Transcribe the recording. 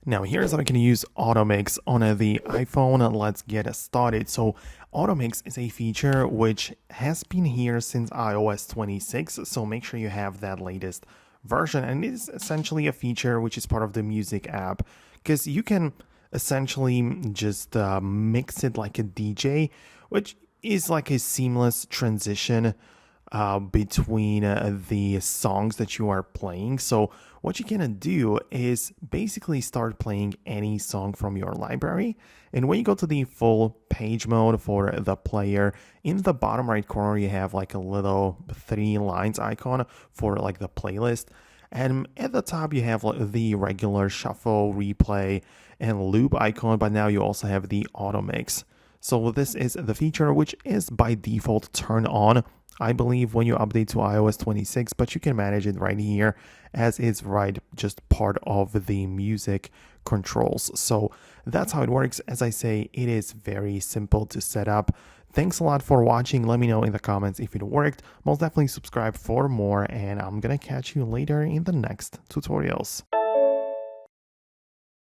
Now here's how you can use Automix on the iPhone. Let's get started. So Automix is a feature which has been here since iOS 26, so make sure you have that latest version. And it is essentially a feature which is part of the music app because you can essentially just mix it like a DJ, which is like a seamless transition between the songs that you are playing. So what you can do is basically start playing any song from your library. And when you go to the full page mode for the player, in the bottom right corner, you have like a little 3 lines icon for like the playlist. And at the top, you have like the regular shuffle, replay, and loop icon, but now you also have the auto mix. So this is the feature which is by default turned on, I believe, when you update to iOS 26, but you can manage it right here as it's right just part of the music controls. So that's how it works. As I say, it is very simple to set up. Thanks a lot for watching. Let me know in the comments if it worked. Most definitely subscribe for more, and I'm gonna catch you later in the next tutorials.